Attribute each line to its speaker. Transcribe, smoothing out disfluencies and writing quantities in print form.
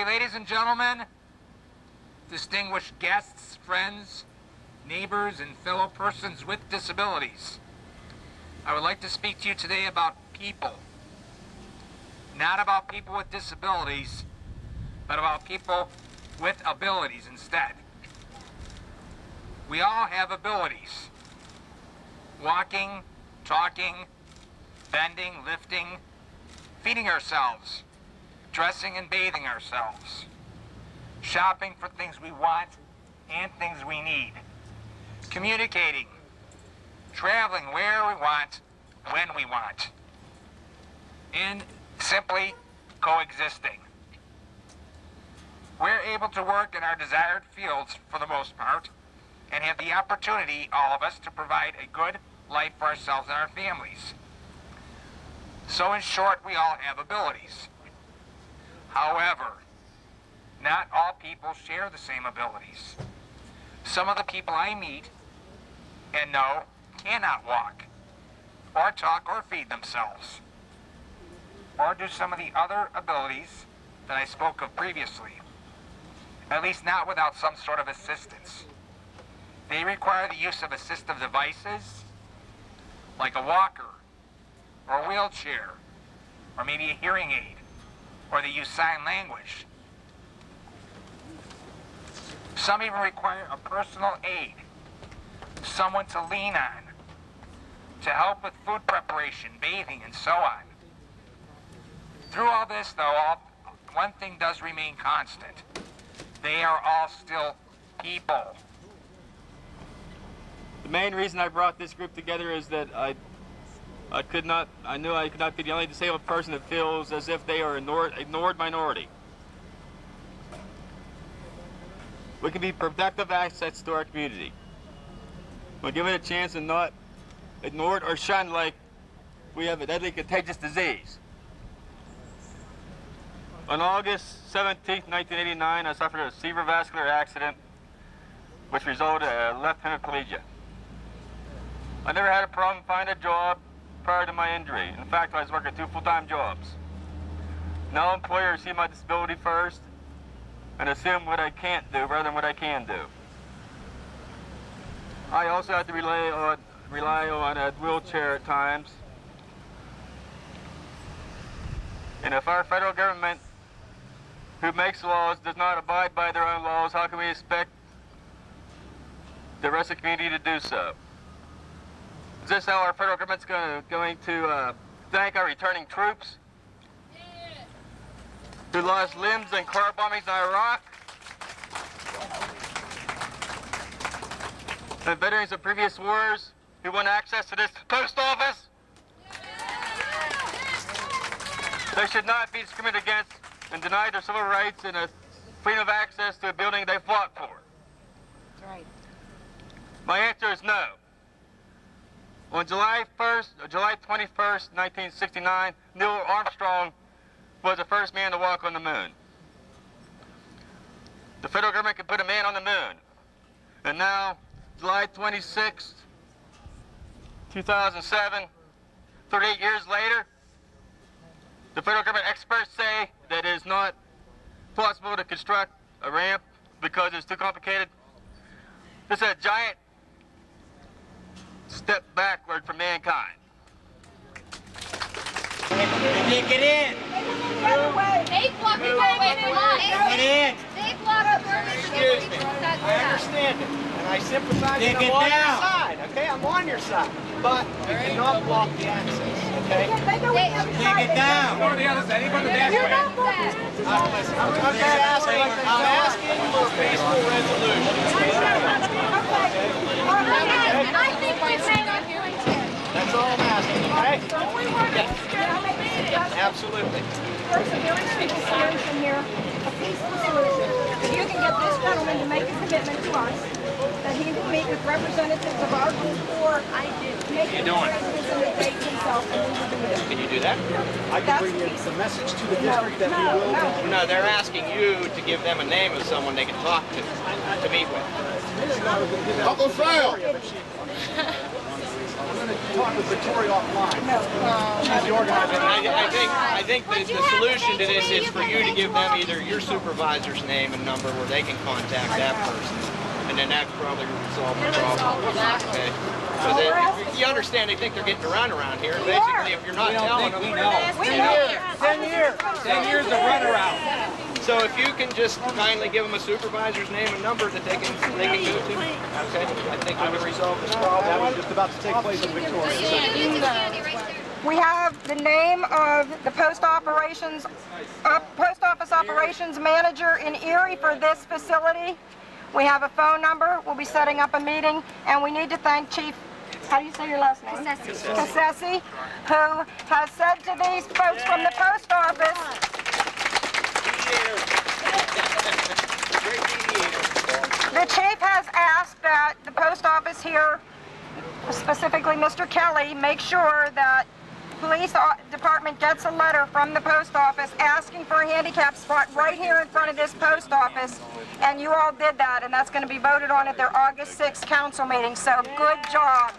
Speaker 1: ladies and gentlemen, distinguished guests, friends, neighbors, and fellow persons with disabilities, I would like to speak to you today about people. Not about people with disabilities, but about people with abilities instead. We all have abilities. Walking, talking, bending, lifting, feeding ourselves, dressing and bathing ourselves, shopping for things we want and things we need, communicating, traveling where we want, when we want, and simply coexisting. We're able to work in our desired fields for the most part and have the opportunity, all of us, to provide a good life for ourselves and our families. So in short, we all have abilities. However, not all people share the same abilities. Some of the people I meet and know cannot walk, or talk, or feed themselves, or do some of the other abilities that I spoke of previously, at least not without some sort of assistance. They require the use of assistive devices, like a walker, or a wheelchair, or maybe a hearing aid, or they use sign language. Some even require a personal aid, someone to lean on, to help with food preparation, bathing, and so on. Through all this, though, one thing does remain constant. They are all still people.
Speaker 2: The main reason I brought this group together is that I knew I could not be the only disabled person that feels as if they are an ignored minority. We can be productive assets to our community. We'll give it a chance and not ignored or shunned like we have a deadly contagious disease. On August 17, 1989, I suffered a cerebrovascular accident which resulted in a left hemiplegia. I never had a problem finding a job prior to my injury. In fact, I was working 2 full-time jobs. Now employers see my disability first and assume what I can't do rather than what I can do. I also have to rely on a wheelchair at times. And if our federal government, who makes laws, does not abide by their own laws, how can we expect the rest of the community to do so? Is this how our federal government's going to thank our returning troops who lost limbs in car bombings in Iraq? The veterans of previous wars who want access to this post office? They should not be discriminated against and denied their civil rights and a freedom of access to a building they fought for.
Speaker 3: That's right.
Speaker 2: My answer is no. On July 21st, 1969, Neil Armstrong was the first man to walk on the moon. The federal government could put a man on the moon. And now, July 26th, 2007, 38 years later, the federal government experts say that it is not possible to construct a ramp because it's too complicated. This is a giant step backward for mankind.
Speaker 4: You get in.
Speaker 3: They block the way for us.
Speaker 4: Get in.
Speaker 3: They block the way.
Speaker 4: Excuse me. I understand it, and I sympathize.
Speaker 5: Take
Speaker 4: and
Speaker 5: it
Speaker 4: I'm on
Speaker 5: down.
Speaker 4: your side. Okay, I'm on your side, but you cannot block the access. Okay.
Speaker 5: Take it down.
Speaker 3: You're not blocking.
Speaker 4: I'm asking for a peaceful resolution.
Speaker 3: I think we should not hear it.
Speaker 4: That's all I'm asking. Okay.
Speaker 3: Don't we want to
Speaker 4: Absolutely.
Speaker 6: There's a very simple solution here, a peaceful solution. If you can get this gentleman to make a commitment to us that he will meet with representatives of our group or make a representative debate himself, and we will do it.
Speaker 4: Can you do that?
Speaker 5: I can bring the message to the district that we will.
Speaker 4: No, they're asking you to give them a name of someone they can talk to meet with.
Speaker 7: Uncle Sal!
Speaker 5: going to talk with Victoria offline. She's the organizer.
Speaker 4: I think the solution to this is for you to give them either your supervisor's name and number where they can contact that person, and then that probably will resolve the problem. Okay. Because you understand, they think they're getting around here. And basically, if you're not telling them,
Speaker 5: We know. 10 years. 10 years of runaround.
Speaker 4: so if you can just kindly give them a supervisor's name and number that they can go to, okay, I think it would resolve this problem.
Speaker 5: That was just about to take place in Victoria.
Speaker 6: We have the name of the post office operations manager in Erie for this facility. We have a phone number. We'll be setting up a meeting, and we need to thank Chief, how do you say your last name? Cassesi, who has said to these folks from the post office, the chief has asked that the post office here, specifically Mr. Kelly, make sure that police department gets a letter from the post office asking for a handicap spot right here in front of this post office, and you all did that, and that's going to be voted on at their August 6th council meeting, so good job.